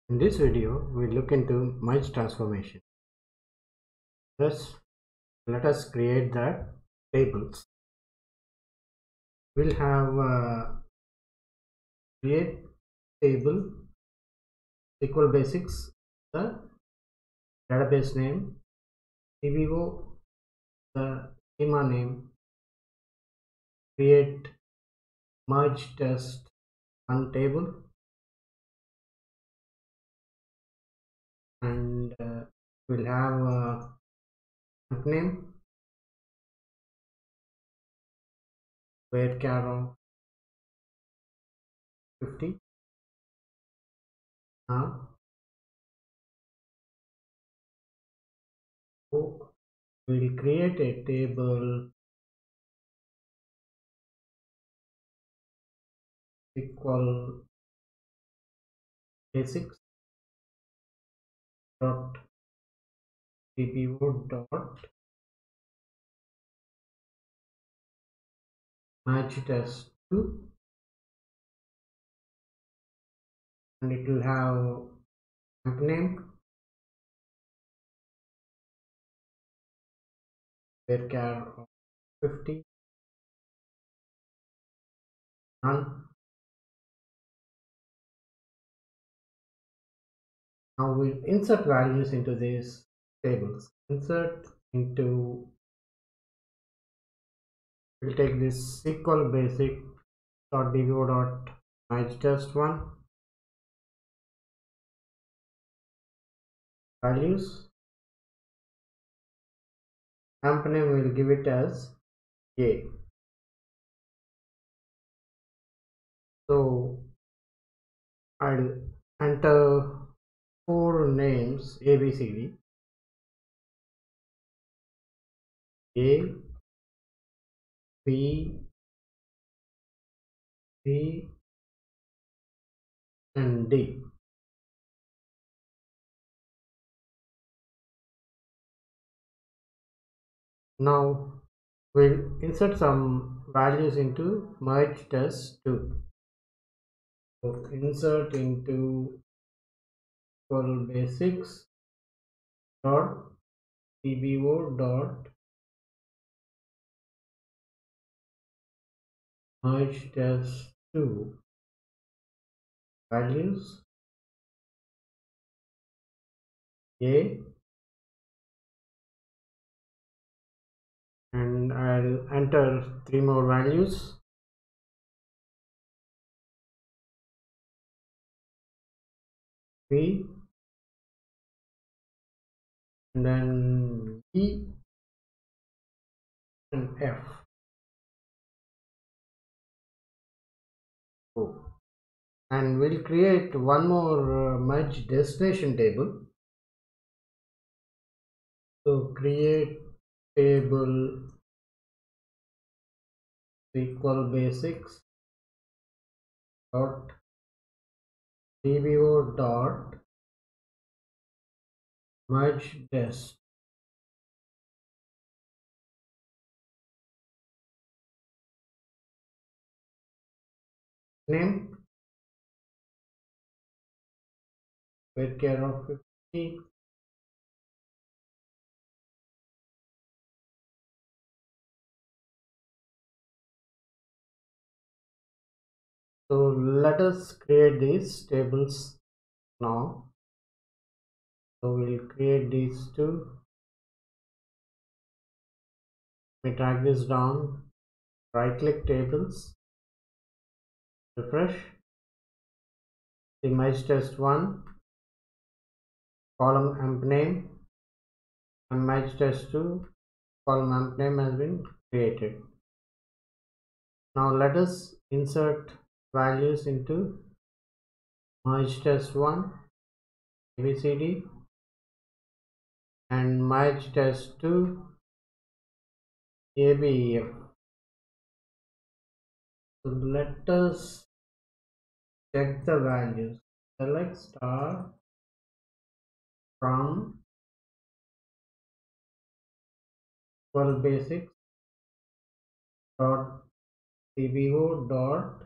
In this video, we look into merge transformation. First, let us create the tables. We'll have create table SQL basics, the database name, CBO, the schema name, create merge test one table, and we'll have name, varchar of 50. Now we'll create a table SQL basics dot cbo dot match test 2, and it will have temp name, varchar of 50, none. Now we'll insert values into these tables. Insert into, we'll take this SQL basic dot dbo dot match test 1 values. Temp name will give it as A. So I'll enter 4 names A, B, C, D. A, B, C, and D. Now we'll insert some values into merge test 2. So insert into SQL basics dot cbo dot merge test 2 values A, and I'll enter 3 more values, B, and then E and F. And we'll create one more merge destination table. So create table SQL basics dot dbo dot merge dest. Name varchar of 50, so let us create these tables now. So we'll create these two. We drag this down, right click tables, refresh, the merge test 1, column amp name, and merge test 2, column amp name has been created. Now let us insert values into merge test 1 ABCD and merge test 2 ABEF. So let us check the values. Select star from SQL basics dot cbo dot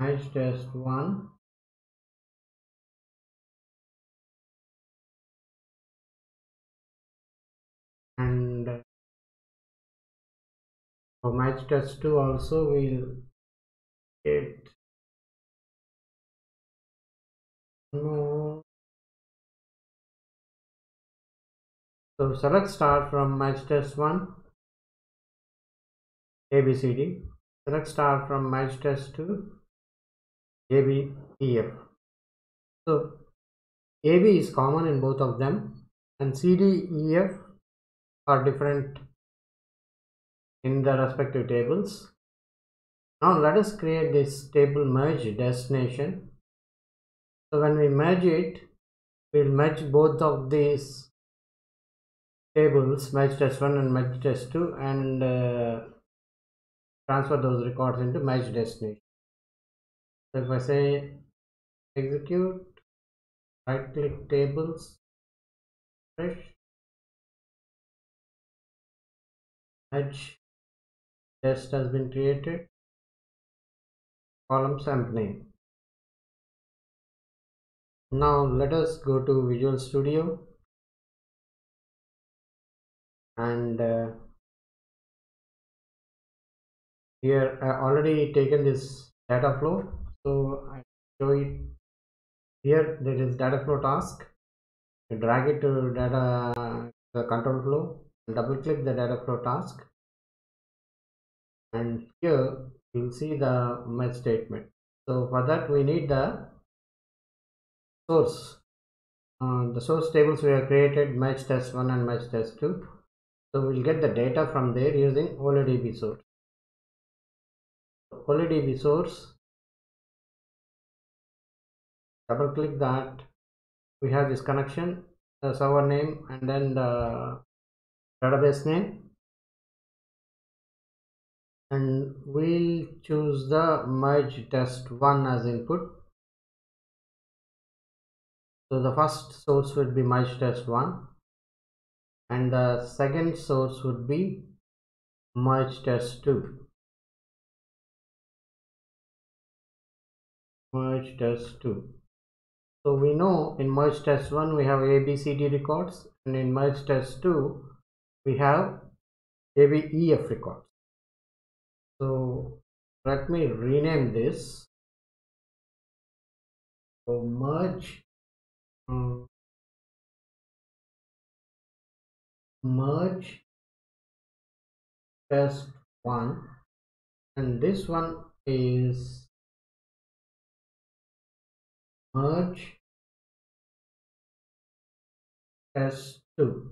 merge test 1 For match test 2 also we'll get no. So select star from match test 1 ABCD. Select star from match test 2 ABEF. So AB is common in both of them, and CDEF are different in the respective tables. Now let us create this table merge destination. So when we merge it, we'll merge both of these tables, merge test 1 and merge test 2, and transfer those records into merge destination. So if I say execute, right click tables, fresh, merge test has been created, column amp name. Now let us go to Visual Studio and here I already taken this data flow, so I show it here. There is data flow task. You drag it to the control flow and double click the data flow task, and here you'll see the merge statement. So for that we need the source. The source tables we have created, merge test 1 and merge test 2. So we'll get the data from there using OLEDB source. OLEDB source, double click that. We have this connection, the server name, and then the database name, and we'll choose the merge test 1 as input. So the first source would be merge test 1 and the second source would be merge test 2. Merge test 2. So we know in merge test 1 we have ABCD records, and in merge test 2 we have ABEF records. So let me rename this. So merge test 1, and this one is merge test 2.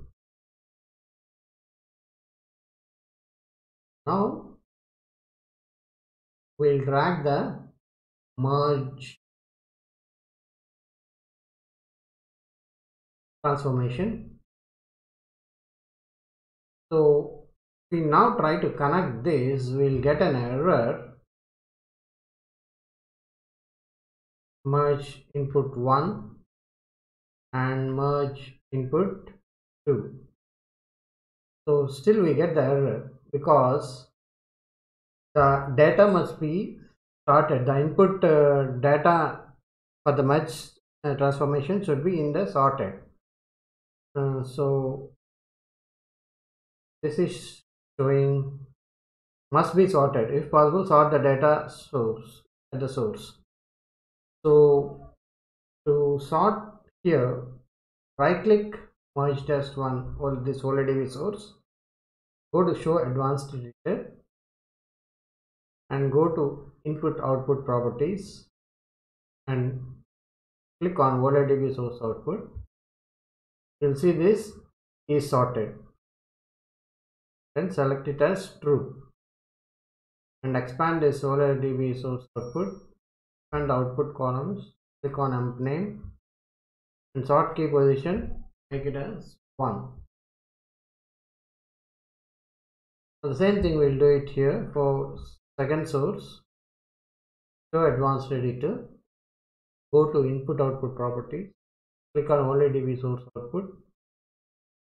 Now we'll drag the merge transformation. So if we now try to connect this, we'll get an error. Merge input 1 and merge input 2. So still we get the error because the data must be sorted. The input data for the merge transformation should be in the sorted. So this is showing must be sorted. If possible, sort the data source at the source. So to sort here, right click merge test 1 or this OLEDB source, go to show advanced data and go to input output properties and click on OLEDB source output. You'll see this is sorted. Then select it as true and expand this OLEDB source output and output columns. Click on amp name and sort key position, make it as 1. So the same thing we'll do it here for second source. Show advanced editor, go to input output properties, click on OLEDB source output,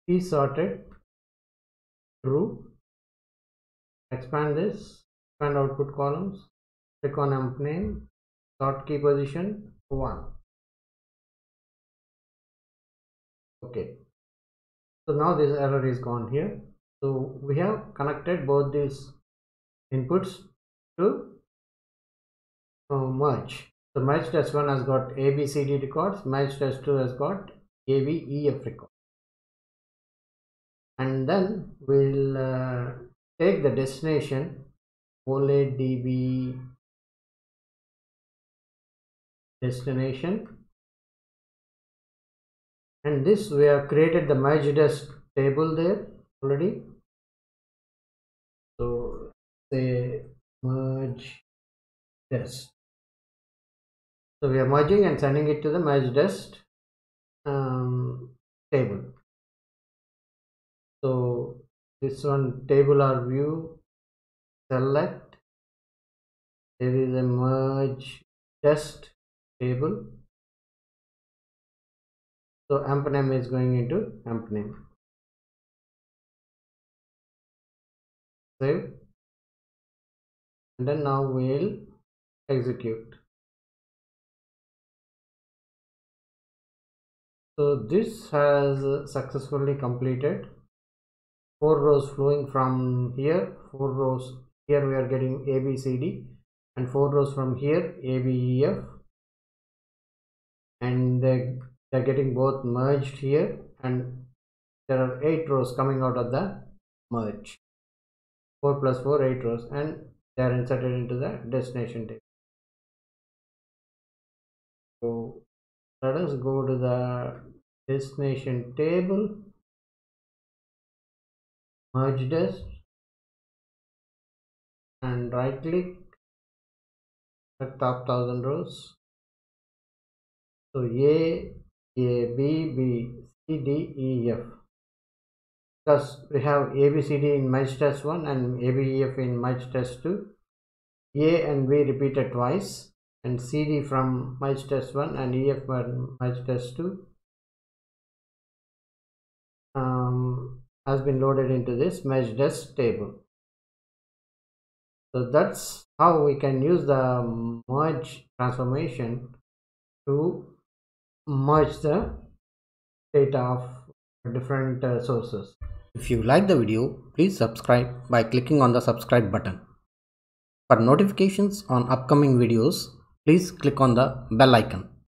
is sorted, true, expand this, expand output columns, click on amp name, sort key position 1. Okay, so now this error is gone here. So we have connected both these inputs to merge. So merge test 1 has got ABCD records, merge test 2 has got ABEF records. And then we'll take the destination OLEDB destination, and this we have created the merge test table there already. So say merge test. So we are merging and sending it to the merge test table. So this one, table or view, select, there is a merge test table. So amp name is going into amp name. Save, and then now we'll execute. So this has successfully completed. 4 rows flowing from here, 4 rows here we are getting ABCD, and 4 rows from here ABEF, and they're getting both merged here, and there are 8 rows coming out of the merge. 4 plus 4, 8 rows, and they are inserted into the destination table. So let us go to the destination table, merge test, and right click at top 1000 rows. So A, B, C, D, E, F. Because we have ABCD in merge test 1 and ABEF in merge test 2. A and B repeated twice, and CD from merge test 1 and EF from merge test 2 has been loaded into this merge test table. So that's how we can use the merge transformation to merge the data of different sources. If you like the video, please subscribe by clicking on the subscribe button. For notifications on upcoming videos, please click on the bell icon.